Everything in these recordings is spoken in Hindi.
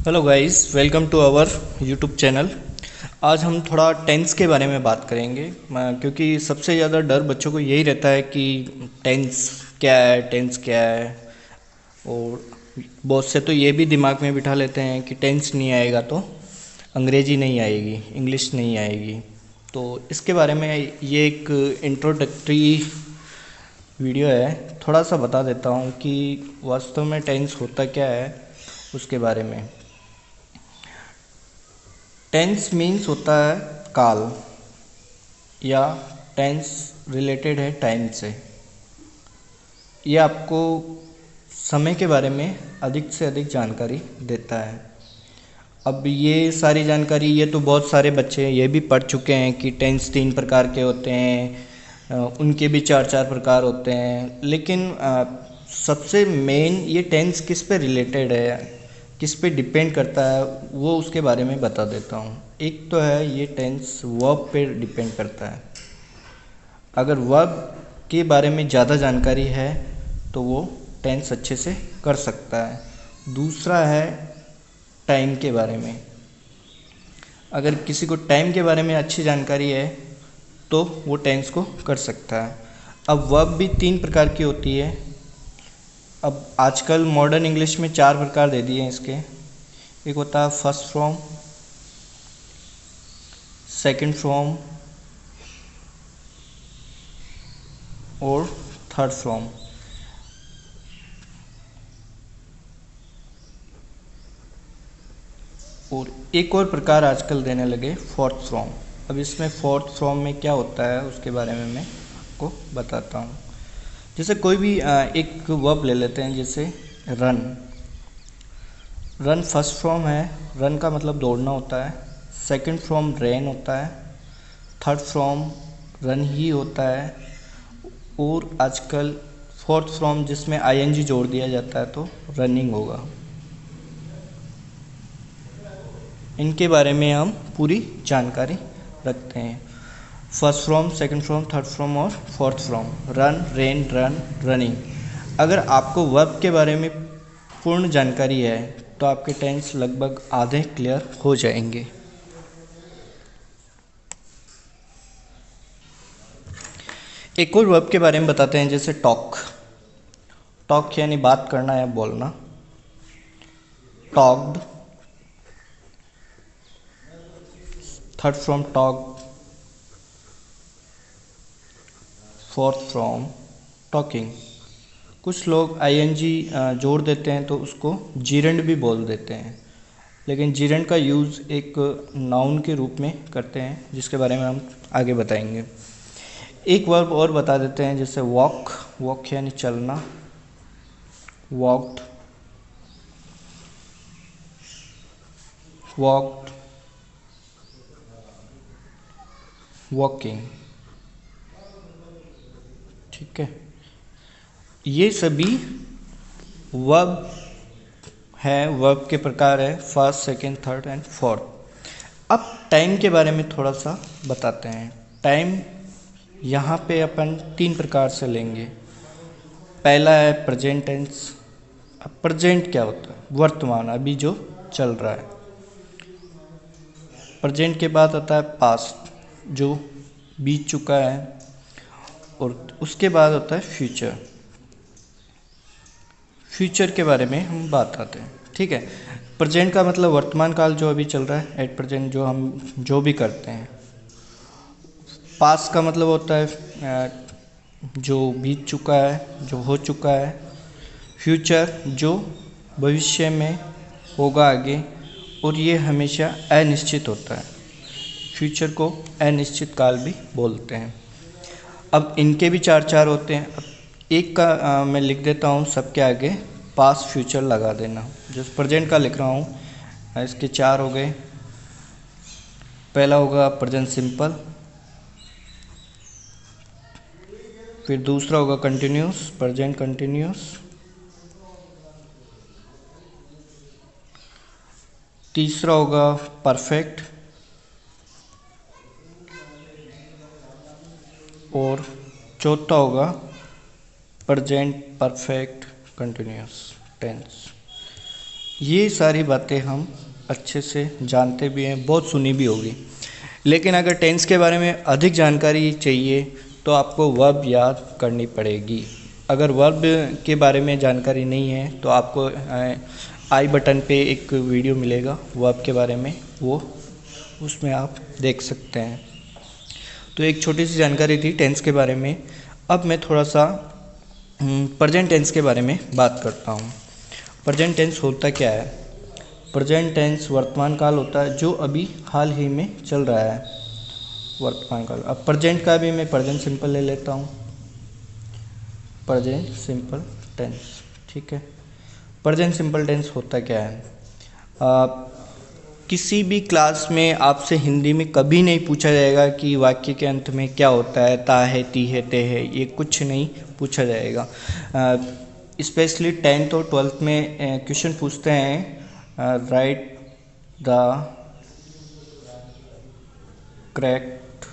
Hello guys, welcome to our YouTube channel. आज हम थोड़ा टेंस के बारे में बात करेंगे क्योंकि सबसे ज़्यादा डर बच्चों को यही रहता है कि टेंस क्या है। और बहुत से तो ये भी दिमाग में बिठा लेते हैं कि टेंस नहीं आएगा तो अंग्रेजी नहीं आएगी, इंग्लिश नहीं आएगी। तो इसके बारे में ये एक इंट्रोडक्टरी वीडियो है, थोड़ा सा बता देता हूँ कि वास्तव में टेंस होता क्या है उसके बारे में। टेंस मीन्स होता है काल, या टेंस रिलेटेड है टाइम से। ये आपको समय के बारे में अधिक से अधिक जानकारी देता है। अब ये सारी जानकारी, ये तो बहुत सारे बच्चे ये भी पढ़ चुके हैं कि टेंस 3 प्रकार के होते हैं, उनके भी 4 4 प्रकार होते हैं। लेकिन सबसे मेन ये टेंस किस पे रिलेटेड है, किस पे डिपेंड करता है, वो उसके बारे में बता देता हूँ। एक तो है ये टेंस वर्ब पे डिपेंड करता है। अगर वर्ब के बारे में ज़्यादा जानकारी है तो वो टेंस अच्छे से कर सकता है। दूसरा है टाइम के बारे में। अगर किसी को टाइम के बारे में अच्छी जानकारी है तो वो टेंस को कर सकता है। अब वर्ब भी 3 प्रकार की होती है। अब आजकल मॉडर्न इंग्लिश में 4 प्रकार दे दिए हैं इसके। एक होता है फर्स्ट फॉर्म, सेकंड फॉर्म और थर्ड फॉर्म। और एक और प्रकार आजकल देने लगे फोर्थ फॉर्म। अब इसमें फोर्थ फॉर्म में क्या होता है उसके बारे में मैं आपको बताता हूँ। जैसे कोई भी एक वर्ब ले लेते हैं, जैसे रन। रन फर्स्ट फॉर्म है, रन का मतलब दौड़ना होता है। सेकंड फॉर्म रैन होता है। थर्ड फॉर्म रन ही होता है। और आजकल फोर्थ फॉर्म जिसमें आईएनजी जोड़ दिया जाता है तो रनिंग होगा। इनके बारे में हम पूरी जानकारी रखते हैं। First form, second form, third form और fourth form. Run, ran, run, running. अगर आपको वर्ब के बारे में पूर्ण जानकारी है तो आपके टेंस लगभग आधे क्लियर हो जाएंगे। एक और वर्ब के बारे में बताते हैं, जैसे टॉक। टॉक यानी बात करना या बोलना। Talked, third from talk, fourth from talking. कुछ लोग आईएनजी जोड़ देते हैं तो उसको जीरेंड भी बोल देते हैं, लेकिन जीरेंड का यूज़ एक नाउन के रूप में करते हैं, जिसके बारे में हम आगे बताएंगे। एक वर्ब और बता देते हैं, जैसे वॉक। वॉक यानी चलना। Walked, walked, walking. ठीक है, ये सभी वर्ब है, वर्ब के प्रकार है first, second, third and fourth. अब टाइम के बारे में थोड़ा सा बताते हैं। टाइम यहाँ पे अपन 3 प्रकार से लेंगे। पहला है प्रेजेंट टेंस। अब प्रेजेंट क्या होता है? वर्तमान, अभी जो चल रहा है। प्रेजेंट के बाद आता है पास्ट, जो बीत चुका है। और उसके बाद होता है फ्यूचर। फ्यूचर के बारे में हम बात करते हैं। ठीक है, प्रेजेंट का मतलब वर्तमान काल जो अभी चल रहा है, एट प्रेजेंट जो हम जो भी करते हैं। पास्ट का मतलब होता है जो बीत चुका है, जो हो चुका है। फ्यूचर जो भविष्य में होगा आगे, और ये हमेशा अनिश्चित होता है। फ्यूचर को अनिश्चित काल भी बोलते हैं। अब इनके भी 4 4 होते हैं। अब एक का मैं लिख देता हूँ, सबके आगे पास्ट फ्यूचर लगा देना। जो प्रेजेंट का लिख रहा हूँ, इसके 4 हो गए। पहला होगा प्रेजेंट सिंपल, फिर दूसरा होगा कंटिन्यूस, प्रेजेंट कंटिन्यूस। तीसरा होगा परफेक्ट, और चौथा होगा प्रेजेंट परफेक्ट कंटिन्यूस टेंस। ये सारी बातें हम अच्छे से जानते भी हैं, बहुत सुनी भी होगी। लेकिन अगर टेंस के बारे में अधिक जानकारी चाहिए तो आपको वर्ब याद करनी पड़ेगी। अगर वर्ब के बारे में जानकारी नहीं है तो आपको आई बटन पे एक वीडियो मिलेगा वर्ब के बारे में, वो उसमें आप देख सकते हैं। तो एक छोटी सी जानकारी थी टेंस के बारे में। अब मैं थोड़ा सा प्रेजेंट टेंस के बारे में बात करता हूँ। प्रेजेंट टेंस होता क्या है? प्रेजेंट टेंस वर्तमान काल होता है जो अभी हाल ही में चल रहा है, वर्तमान काल। अब प्रेजेंट का भी मैं प्रेजेंट सिंपल ले लेता हूँ, प्रेजेंट सिंपल टेंस। ठीक है, प्रेजेंट सिंपल टेंस होता क्या है? किसी भी क्लास में आपसे हिंदी में कभी नहीं पूछा जाएगा कि वाक्य के अंत में क्या होता है, ता है, ती है, ते है, ये कुछ नहीं पूछा जाएगा। स्पेशली 10th और 12th में क्वेश्चन पूछते हैं, right the correct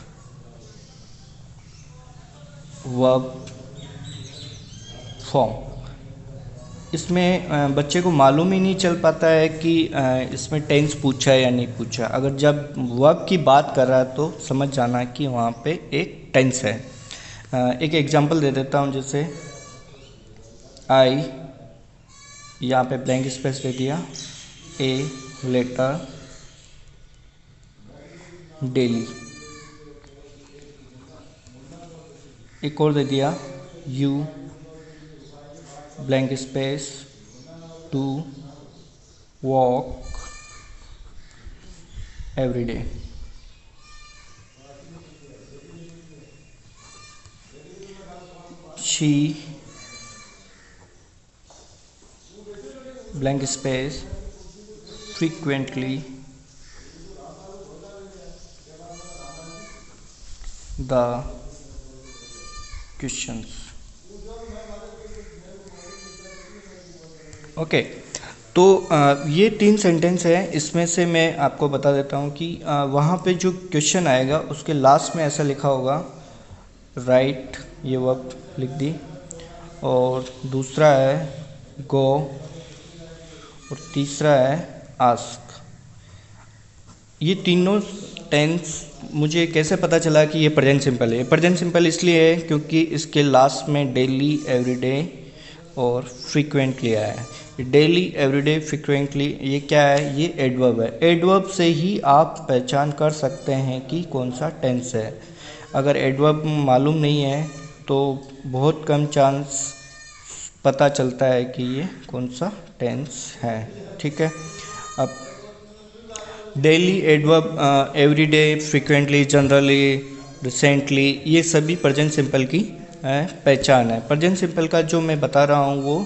verb form. इसमें बच्चे को मालूम ही नहीं चल पाता है कि इसमें टेंस पूछा है या नहीं पूछा। अगर जब वर्ब की बात कर रहा है तो समझ जाना कि वहाँ पे एक टेंस है। एक एग्जांपल दे देता हूँ, जैसे आई, यहाँ पे ब्लैंक स्पेस दे दिया, ए लेटर डेली, एक और दे दिया you blank space to walk every day. She blank space frequently the questions. Okay, तो ये 3 सेंटेंस है। इसमें से मैं आपको बता देता हूँ कि वहाँ पे जो क्वेश्चन आएगा उसके लास्ट में ऐसा लिखा होगा राइट, ये वर्ब लिख दी, और दूसरा है गो, और तीसरा है आस्क। ये तीनों टेंस मुझे कैसे पता चला कि ये प्रेजेंट सिंपल है? प्रेजेंट सिंपल इसलिए है क्योंकि इसके लास्ट में डेली, एवरीडे और फ्रीक्वेंटली आया है। डेली, एवरीडे, फ्रीक्वेंटली, ये क्या है? ये एडवर्ब है। एडवर्ब से ही आप पहचान कर सकते हैं कि कौन सा टेंस है। अगर एडवर्ब मालूम नहीं है तो बहुत कम चांस पता चलता है कि ये कौन सा टेंस है। ठीक है, अब daily, adverb, everyday, frequently, generally, recently, ये सभी प्रेजेंट सिंपल की पहचान है। प्रेजेंट सिंपल का जो मैं बता रहा हूँ वो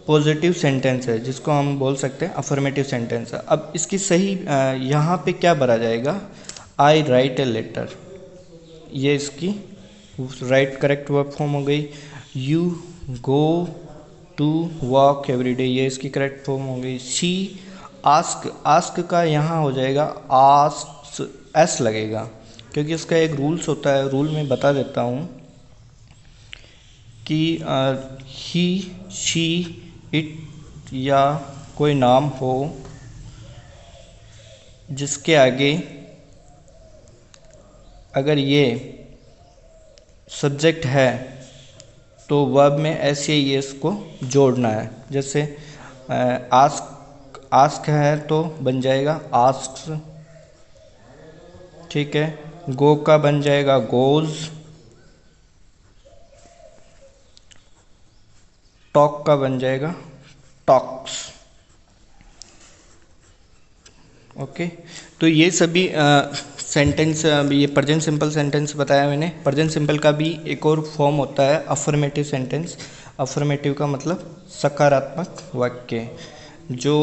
पॉजिटिव सेंटेंस है, जिसको हम बोल सकते हैं अफर्मेटिव सेंटेंस है। अब इसकी सही यहाँ पे क्या भरा जाएगा? आई राइट ए लेटर, ये इसकी राइट करेक्ट वर्ब फॉर्म हो गई। You go to walk every day, ये इसकी करेक्ट फॉर्म हो गई। शी आस्क, आस्क का यहाँ हो जाएगा आस्क, एस लगेगा, क्योंकि इसका एक रूल्स होता है। रूल में बता देता हूँ कि ही, शी, इट या कोई नाम हो जिसके आगे अगर ये सब्जेक्ट है तो वर्ब में एस या एस को जोड़ना है। जैसे आस्क, आस्क है तो बन जाएगा आस्क्स। ठीक है, गो का बन जाएगा गोज, टॉक का बन जाएगा टॉक्स। ओके, तो ये सभी सेंटेंस, ये प्रेजेंट सिंपल सेंटेंस बताया मैंने। प्रेजेंट सिंपल का भी एक और फॉर्म होता है अफर्मेटिव सेंटेंस। अफर्मेटिव का मतलब सकारात्मक वाक्य, जो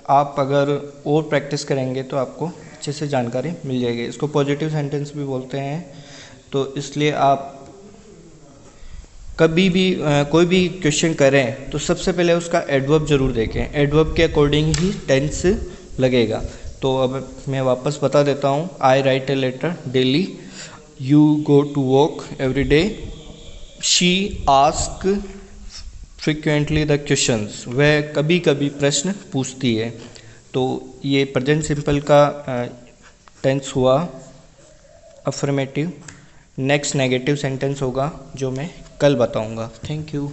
आप अगर और प्रैक्टिस करेंगे तो आपको अच्छे से जानकारी मिल जाएगी। इसको पॉजिटिव सेंटेंस भी बोलते हैं। तो इसलिए आप कभी भी कोई भी क्वेश्चन करें तो सबसे पहले उसका एडवर्ब जरूर देखें। एडवर्ब के अकॉर्डिंग ही टेंस लगेगा। तो अब मैं वापस बता देता हूँ। I write a letter daily, you go to walk every day, she ask frequently the questions, वह कभी कभी प्रश्न पूछती है। तो ये प्रेजेंट सिंपल का टेंस हुआ अफर्मेटिव। नेक्स्ट नेगेटिव सेंटेंस होगा जो मैं कल बताऊंगा। Thank you.